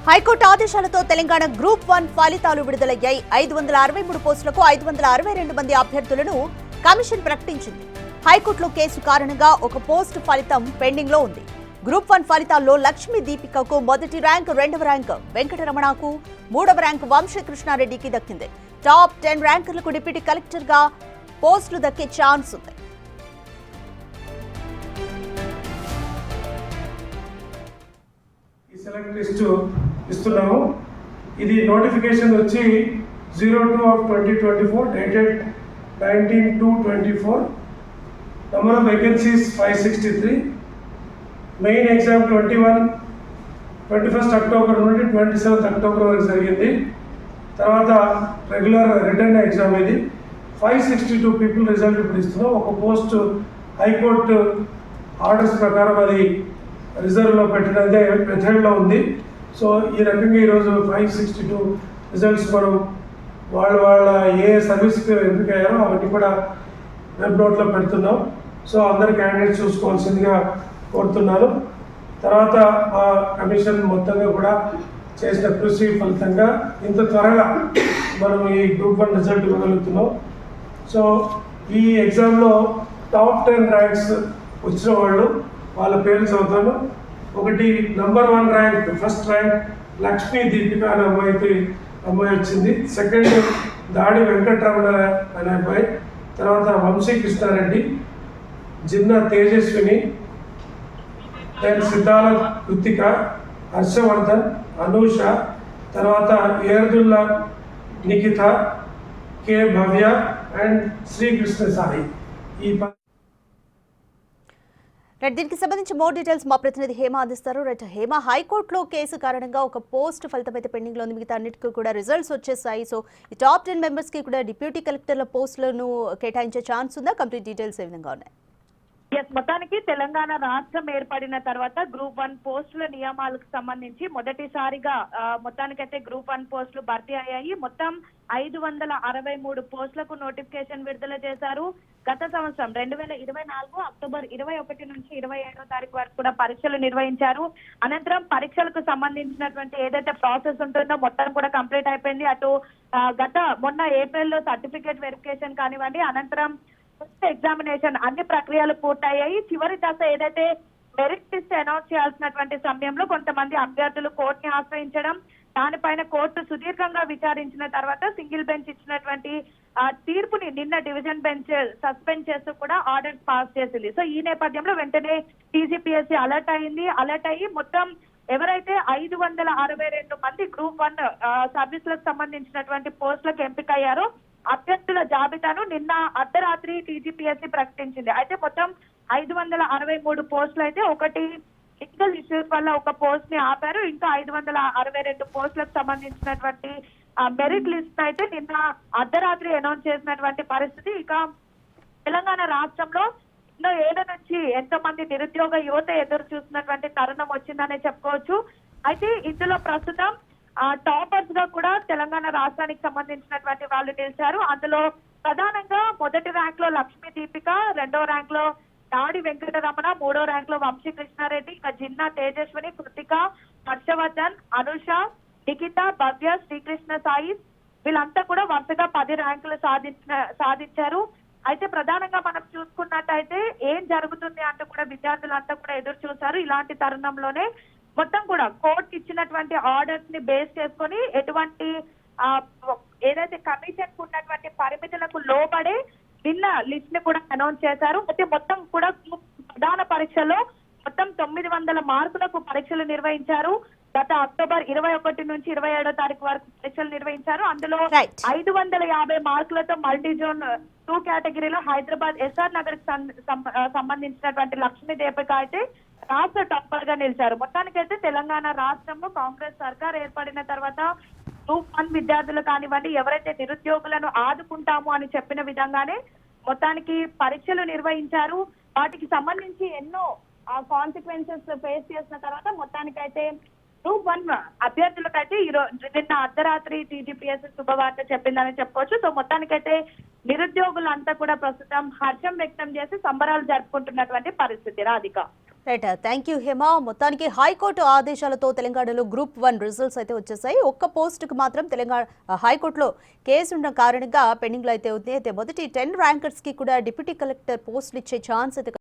High court ఆదేశాలతో Telangana group 1 ఫలితాలు విడుదలయ్యాయి. 563 పోస్టులకు 562 మంది అభ్యర్థులను కమిషన్ ప్రకటించింది. హైకోర్టులో కేసు కారణంగా ఒక పోస్టు ఫలితం పెండింగ్ లో ఉంది. గ్రూప్ 1 ఫలితాల్లో లక్ష్మీ దీపికకు మొదటి ర్యాంక్, రెండవ ర్యాంక్ వెంకటరమణకు, మూడవ ర్యాంక్ వంశీకృష్ణారెడ్డికి దక్కింది. టాప్ 10 ర్యాంకర్లకు డిప్యూటీ కలెక్టర్ గా పోస్టులు దక్కే ఛాన్స్ ఉంది. సెలెక్ట్ లిస్ట్ ఇస్తున్నాము. ఇది నోటిఫికేషన్ వచ్చి 02/2024 dated 19/2/24. Number of vacancies 563. Main exam 21 October నుండి 27 అక్టోబర్ వరకు జరిగింది. తర్వాత రెగ్యులర్ రిటర్న్ ఎగ్జామ్ ఇది. 562 పీపుల్ రిజల్ట్ ఇప్పుడు ఇస్తున్నాం. ఒక పోస్ట్ హైకోర్టు ఆర్డర్స్ ప్రకారం అది రిజర్వ్లో పెట్టినదే మెథడ్లో ఉంది. సో ఈ రకంగా ఈరోజు 562 రిజల్ట్స్ మనం వాళ్ళ ఏ సర్వీస్కి ఎంపికయ్యారో అవన్నీ కూడా వెబ్ నోట్లో పెడుతున్నాం. సో అందరు క్యాండిడేట్స్ చూసుకోవాల్సిందిగా కోరుతున్నాను. తర్వాత మా కమిషన్ మొత్తంగా కూడా చేసిన కృషి ఫలితంగా ఇంత త్వరగా మనం ఈ గ్రూప్ 1 రిజల్ట్ ఇవ్వగలుగుతున్నాం. సో ఈ ఎగ్జామ్లో టాప్ 10 ర్యాంక్స్ వచ్చిన వాళ్ళు వాళ్ళ పేర్లు చదువుతాను. ఒకటి number 1 rank, first rank Lakshmi Deepika అనే అమ్మాయి వచ్చింది. సెకండ్ దాడి వెంకటరమణ అనే అబ్బాయి. తర్వాత వంశీకృష్ణారెడ్డి, జిన్నా తేజస్విని, దెన్ సిద్ధాల కృతిక, హర్షవర్ధన్, అనూష, తర్వాత ఏర్దుల్లా నిఖిత, కే భవ్య అండ్ శ్రీకృష్ణ సాయి. ఈ దీనికి సంబంధించి మోర్ డీటెయిల్స్ మా ప్రతినిధి హేమ అందిస్తారు. హేమ, హైకోర్టులో కేసు కారణంగా ఒక పోస్ట్ ఫలితం అయితే పెండింగ్ లో ఉంది. మిగతా అన్నిటికీ కూడా రిజల్ట్స్ వచ్చేసాయి. సో ఈ టాప్ 10 మెంబర్స్ కి కూడా డిప్యూటీ కలెక్టర్ల పోస్టులను కేటాయించే ఛాన్స్ ఉందా? కంప్లీట్ డీటెయిల్స్ ఏ విధంగా ఉన్నాయి? మొత్తానికి తెలంగాణ రాష్ట్రం ఏర్పడిన తర్వాత గ్రూప్ 1 పోస్టుల నియామాలకు సంబంధించి మొదటిసారిగా మొత్తానికైతే గ్రూప్ 1 పోస్టులు భర్తీ అయ్యాయి. మొత్తం 563 పోస్టులకు నోటిఫికేషన్ విడుదల చేశారు. గత సంవత్సరం 2024 అక్టోబర్ 21 నుంచి 27వ తారీఖు వరకు కూడా పరీక్షలు నిర్వహించారు. అనంతరం పరీక్షలకు సంబంధించినటువంటి ఏదైతే ప్రాసెస్ ఉంటుందో మొత్తం కూడా కంప్లీట్ అయిపోయింది. అటు మొన్న ఏప్రిల్లో సర్టిఫికేట్ వెరిఫికేషన్ కానివ్వండి, అనంతరం ఎగ్జామినేషన్ అన్ని ప్రక్రియలు పూర్తయ్యాయి. చివరి దశ ఏదైతే మెరిట్ లిస్ట్ అనౌన్స్ చేయాల్సినటువంటి సమయంలో కొంతమంది అభ్యర్థులు కోర్టుని ఆశ్రయించడం, దానిపైన కోర్టు సుదీర్ఘంగా విచారించిన తర్వాత సింగిల్ బెంచ్ ఇచ్చినటువంటి తీర్పుని నిన్న డివిజన్ బెంచ్ సస్పెండ్ చేస్తూ కూడా ఆర్డర్స్ పాస్ చేసింది. సో ఈ నేపథ్యంలో వెంటనే టీజీపీఎస్సీ అలర్ట్ అయ్యి మొత్తం ఎవరైతే 562 మంది గ్రూప్ 1 సర్వీసులకు సంబంధించినటువంటి పోస్టులకు ఎంపికయ్యారో అభ్యర్థుల జాబితాను నిన్న అర్ధరాత్రి టీజీపీఎస్సీ ప్రకటించింది. అయితే మొత్తం 563 పోస్టులు అయితే ఒకటి లీగల్ ఇష్యూస్ వల్ల ఒక పోస్ట్ ని ఆపారు. ఇంకా 562 పోస్టులకు సంబంధించినటువంటి మెరిట్ లిస్ట్ అయితే నిన్న అర్ధరాత్రి అనౌన్స్ చేసినటువంటి పరిస్థితి. ఇక తెలంగాణ రాష్ట్రంలో ఎన్నో ఏళ్ల నుంచి ఎంతో మంది నిరుద్యోగ యువత ఎదురు చూస్తున్నటువంటి తరుణం వచ్చిందనే చెప్పుకోవచ్చు. అయితే ఇందులో ప్రస్తుతం టాపర్స్ గా కూడా తెలంగాణ రాష్ట్రానికి సంబంధించినటువంటి వాళ్ళు నిలిచారు. అందులో ప్రధానంగా మొదటి ర్యాంక్ లో లక్ష్మీ దీపిక, రెండో ర్యాంక్ లో దాడి వెంకటరమణ, మూడో ర్యాంక్ లో వంశీకృష్ణారెడ్డి, ఇంకా జిన్నా తేజస్విని, కృతిక, హర్షవర్ధన్, అనుష, నిఖిత, భవ్య, శ్రీకృష్ణ సాయి వీళ్ళంతా కూడా వరుసగా 10 ర్యాంకులు సాధించారు. అయితే ప్రధానంగా మనం చూసుకున్నట్టయితే ఏం జరుగుతుంది అంటూ కూడా విద్యార్థులంతా కూడా ఎదురు చూశారు. ఇలాంటి తరుణంలోనే మొత్తం కూడా కోర్టు ఇచ్చినటువంటి ఆర్డర్స్ ని బేస్ చేసుకొని ఎటువంటి ఏదైతే కమిషన్ కు ఉన్నటువంటి పరిమితులకు లోబడే నిన్న లిస్ట్ ని కూడా అనౌన్స్ చేశారు. అయితే మొత్తం కూడా ప్రధాన పరీక్షలో మొత్తం 900 మార్కులకు పరీక్షలు నిర్వహించారు. గత అక్టోబర్ 21 నుంచి 27వ తారీఖు వరకు పరీక్షలు నిర్వహించారు. అందులో 550 మార్కులతో మల్టీ జోన్ 2 కేటగిరీలో హైదరాబాద్ ఎస్ఆర్ నగర్ కి సంబంధించినటువంటి లక్ష్మీ దీపిక అయితే రాష్ట్ర టాపర్ గా నిలిచారు. మొత్తానికైతే తెలంగాణ రాష్ట్రంలో కాంగ్రెస్ సర్కార్ ఏర్పడిన తర్వాత గ్రూప్ 1 విద్యార్థులు కానివ్వండి, ఎవరైతే నిరుద్యోగులను ఆదుకుంటాము అని చెప్పిన విధంగానే మొత్తానికి పరీక్షలు నిర్వహించారు. వాటికి సంబంధించి ఎన్నో కాన్సిక్వెన్సెస్ ఫేస్ చేసిన తర్వాత మొత్తానికైతే గ్రూప్ 1 అభ్యర్థులకైతే నిన్న అర్ధరాత్రి టీజీపీఎస్సీ శుభవార్త చెప్పిందని చెప్పుకోవచ్చు. సో మొత్తానికైతే నిరుద్యోగులంతా కూడా ప్రస్తుతం హర్షం వ్యక్తం చేసి సంబరాలు జరుపుకుంటున్నటువంటి పరిస్థితి. Radhika. Right, thank you Hema. మొత్తానికి హైకోర్టు ఆదేశాలతో తెలంగాణలో గ్రూప్ 1 రిజల్ట్స్ అయితే వచ్చేసాయి. ఒక్క పోస్టుకు మాత్రం తెలంగాణ హైకోర్టులో కేసు ఉన్న కారణంగా పెండింగ్ లో అయితే ఉంది. అయితే మొదటి 10 ర్యాంకర్స్ కి కూడా డిప్యూటీ కలెక్టర్ పోస్టులు ఇచ్చే ఛాన్స్ అయితే